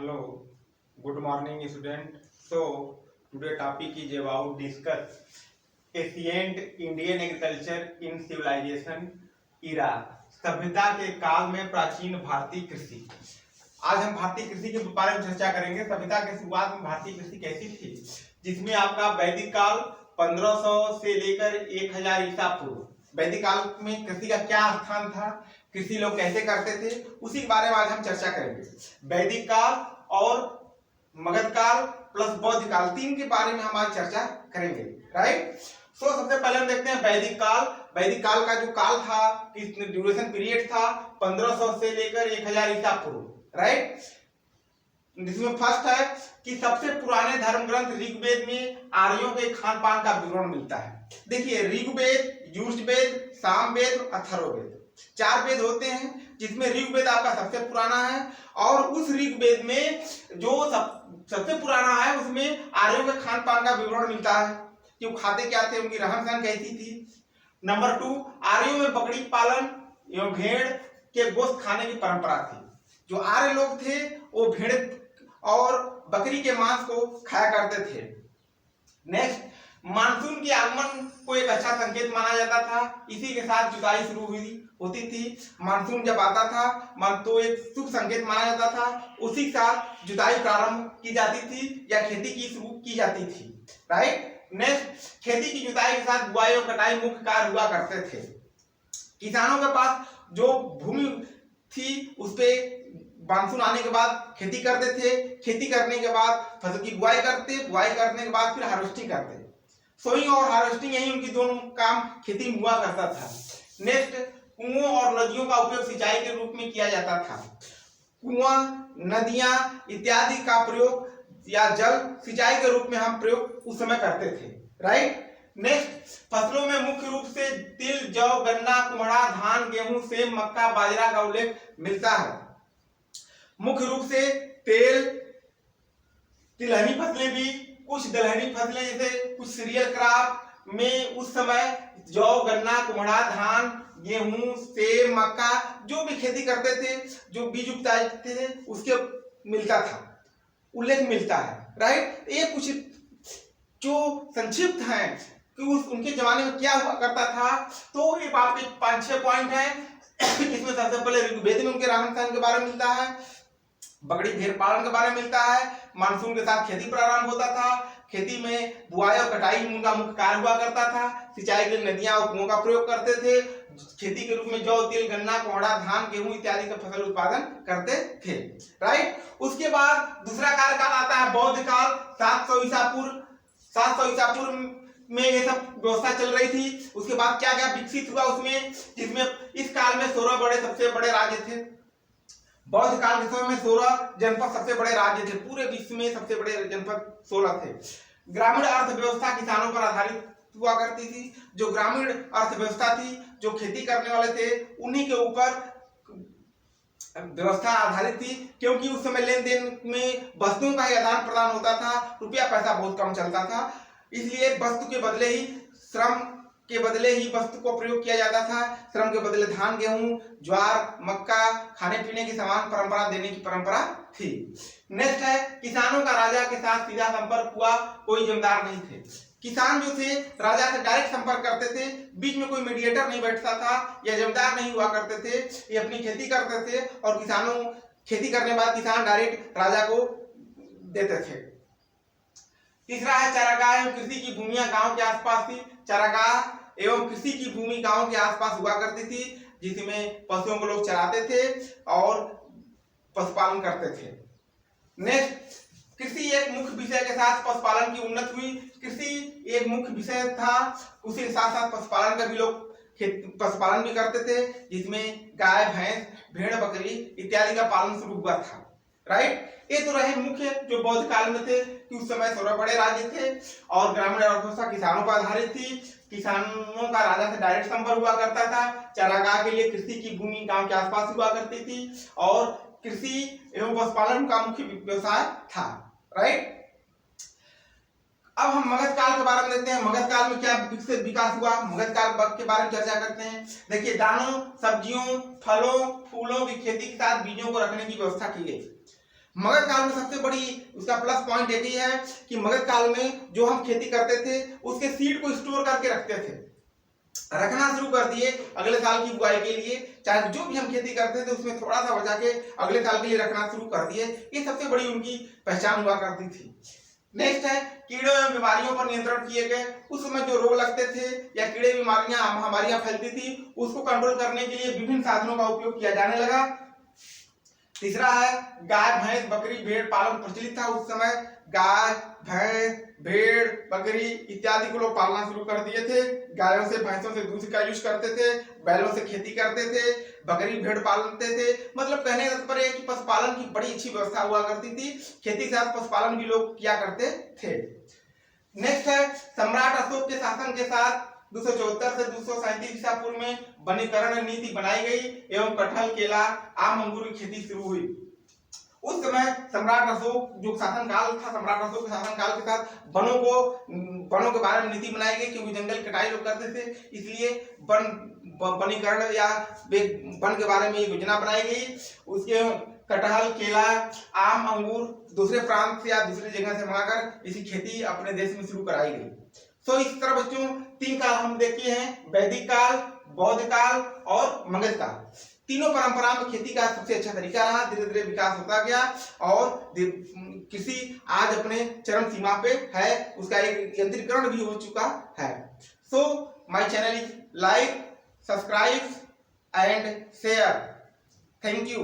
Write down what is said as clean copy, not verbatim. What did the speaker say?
Hello, good morning student. So today topic is about discuss ancient Indian agriculture in civilization era. सभ्यता के काल में प्राचीन भारतीय कृषि। आज हम भारतीय कृषि के बारे में चर्चा करेंगे। सभ्यता के शुरुआत में भारतीय कृषि कैसी थी, जिसमें आपका वैदिक काल 1500 से लेकर 1000 ईसा पूर्व, वैदिक काल में कृषि का क्या स्थान था, कृषि लोग कैसे करते थे, उसी के बारे में आज हम चर्चा करेंगे। वैदिक काल और मगध काल प्लस बौद्ध काल, तीन के बारे में हम आज चर्चा करेंगे। राइट। सो सबसे पहले हम देखते हैं वैदिक काल। वैदिक काल का जो काल था, ड्यूरेशन पीरियड था 1500 से लेकर 1000 ईसा पूर्व। राइट। जिसमें फर्स्ट है कि सबसे पुराने धर्म ग्रंथ ऋग्वेद में आर्यों के खान पान का विवरण मिलता है। देखिए, ऋग्वेद, यजुर्वेद, सामवेद, अथर्ववेद, 4 वेद होते हैं, जिसमें ऋग्वेद आपका सबसे पुराना है। और उस ऋग्वेद में जो सबसे पुराना है, उसमें आर्यों के खान पान का विवरण मिलता है कि वो खाते क्या थे, उनकी रहन सहन कैसी थी। नंबर 2, आर्यों में बकरी पालन एवं भेड़ के गोश्त खाने की परंपरा थी। जो आर्य लोग थे वो भेड़ और बकरी के मांस को खाया करते थे। नेक्स्ट, मानसून के आगमन को एक अच्छा संकेत माना जाता था। इसी के साथ जुताई शुरू होती थी। मानसून जब आता था तो एक शुभ संकेत माना जाता था। उसी के साथ जुताई प्रारंभ की जाती थी या खेती की शुरू की जाती थी। राइट। नेक्स्ट, खेती की जुताई के साथ बुआई और कटाई मुख्य कार्य हुआ करते थे। किसानों के पास जो भूमि थी उस पे मानसून आने के बाद खेती करते थे। खेती करने के बाद फसल की बुआई करते, बुआई करने के बाद फिर हार्वेस्टिंग करते। सोइंग और हार्वेस्टिंग, यही उनकी दोनों काम खेती में हुआ करता था। नेक्स्ट, कुओं और नदियों का उपयोग सिंचाई के रूप में किया जाता था। कुआं, नदियां इत्यादि का प्रयोग या जल सिंचाई के रूप में हम प्रयोग उस समय करते थे। राइट। नेक्स्ट, फसलों में मुख्य रूप से तिल, जौ, गन्ना, कुम्हड़ा, धान, गेहूं, सेब, मक्का, बाजरा का उल्लेख मिलता है। मुख्य रूप से तिलहनी फसलें भी, कुछ दलहनी फसलें जैसे कुछ सीरियल क्रॉप में उस समय जौ, गन्ना, कुम्हड़ा, धान, गेहूं, सेब, मक्का जो भी खेती करते थे, जो बीज उपजाते थे, उसके मिलता था, उल्लेख मिलता है। राइट। ये कुछ जो संक्षिप्त है कि उनके जमाने में क्या हुआ करता था। तो ये आपके 5-6 पॉइंट है। इसमें सबसे पहले ऋग्वेद में उनके रहन सहन के बारे में मिलता है, बकरी भेड़ पालन के बारे में मिलता है, मानसून के साथ खेती प्रारंभ होता था, खेती में बुआई और कटाई उनका मुख्य कार्य हुआ करता था, सिंचाई के लिए नदियां और कुओं का प्रयोग करते थे, खेती के रूप में जौ, तिल, गन्ना, कोहड़ा, धान, गेहूं इत्यादि का फसल उत्पादन करते थे। राइट। उसके बाद दूसरा कार्यकाल आता है बौद्ध काल। 700 ईसा पूर्व में ये सब व्यवस्था चल रही थी। उसके बाद क्या क्या विकसित हुआ उसमें, जिसमें इस काल में 16 सबसे बड़े राज्य थे। बौद्ध काल के समय में 16 जनपद सबसे बड़े राज्य थे। पूरे विश्व में सबसे बड़े जनपद 16 थे। ग्रामीण अर्थव्यवस्था किसानों पर आधारित हुआ करती थी। जो ग्रामीण अर्थव्यवस्था थी, जो खेती करने वाले थे, उन्हीं के ऊपर व्यवस्था आधारित थी, क्योंकि उस समय लेन देन में वस्तुओं का ही आदान प्रदान होता था, रुपया पैसा बहुत कम चलता था। इसलिए वस्तु के बदले ही, श्रम के बदले ही वस्तु को प्रयोग किया जाता था। श्रम के बदले धान, गेहूं, ज्वार, मक्का, खाने पीने की सामान परंपरा देने की परंपरा थी। नेक्स्ट है, किसानों का राजा के साथ सीधा संपर्क हुआ, कोई जमींदार नहीं थे। किसान जो थे राजा से डायरेक्ट संपर्क करते थे, बीच में कोई मीडिएटर नहीं बैठता था या जमींदार नहीं हुआ करते थे। ये अपनी खेती करते थे और किसानों खेती करने के बाद किसान डायरेक्ट राजा को देते थे। तीसरा है चारागाह एवं कृषि की भूमियां गांव के आसपास थी। चारागाह एवं कृषि की भूमि गांव के आसपास हुआ करती थी, जिसमें पशुओं को लोग चराते थे और पशुपालन करते थे। नेक्स्ट, कृषि एक मुख्य विषय के साथ पशुपालन की उन्नति हुई। कृषि एक मुख्य विषय था, उसी के साथ साथ पशुपालन का भी लोग पशुपालन भी करते थे, जिसमें गाय, भैंस, भेड़, बकरी इत्यादि का पालन शुरू हुआ था। राइट। ये तो रहे मुख्य जो बौद्ध काल में थे कि उस समय 16 बड़े राज्य थे और ग्रामीण अर्थव्यवस्था किसानों पर आधारित थी। किसानों का राजा से डायरेक्ट संपर्क हुआ करता था। चारागाह के लिए कृषि की भूमि गांव के आसपास हुआ करती थी और कृषि एवं पशुपालन का मुख्य व्यवसाय था। राइट। अब हम मगध काल के बारे में देखते हैं। मगध काल में क्या विकास हुआ, मगध काल के बारे में चर्चा करते हैं। देखिए, दानों, सब्जियों, फलों, फूलों की खेती के साथ बीजों को रखने की व्यवस्था की गई। मगध काल में सबसे बड़ी उसका प्लस पॉइंट एक ही है कि मगध काल में जो हम खेती करते थे उसके सीड को स्टोर करके रखते थे, रखना शुरू कर दिए अगले साल की बुआई के लिए। चाहे जो भी हम खेती करते थे उसमें थोड़ा सा बचा के अगले साल के लिए रखना शुरू कर दिए। ये सबसे बड़ी उनकी पहचान हुआ करती थी। नेक्स्ट है कीड़े एवं बीमारियों पर नियंत्रण किए गए। उस समय जो रोग लगते थे या कीड़े बीमारियां महामारियां फैलती थी उसको कंट्रोल करने के लिए विभिन्न साधनों का उपयोग किया जाने लगा। तीसरा है गाय भैंस बकरी भेड़ पालन प्रचलित था उस समय। गाय भैंस भेड़ बकरी इत्यादि को लोग पालना शुरू कर दिए थे। गायों से भैंसों से दूध का यूज करते थे, बैलों से खेती करते थे, बकरी भेड़ पालते थे। मतलब कहने का तात्पर्य है कि पशुपालन की बड़ी अच्छी व्यवस्था हुआ करती थी। खेती के साथ पशुपालन भी लोग किया करते थे। नेक्स्ट है सम्राट अशोक के शासन के साथ 274 से 237 ईसा पूर्व में वनीकरण नीति बनाई गई एवं कटहल केला आम अंगूर की खेती शुरू हुई। उस समय सम्राट अशोक जो शासन काल था, सम्राट अशोक के शासन काल के साथ वनों के बारे में नीति बनाई गई क्योंकि जंगल कटाई लोग करते थे, इसलिए वनीकरण या वन के बारे में योजना बनाई गई। उसके कटहल केला आम अंगूर दूसरे प्रांत से या दूसरी जगह से मंगाकर इसकी खेती अपने देश में शुरू कराई गई। तो इस तरह बच्चों 3 काल हम देखे हैं, वैदिक काल, बौद्ध काल और मगध काल। तीनों परंपरा में खेती का सबसे अच्छा तरीका रहा। धीरे धीरे विकास होता गया और कृषि आज अपने चरम सीमा पे है, उसका एक यंत्रीकरण भी हो चुका है। So my channel is like, subscribe and share. Thank you.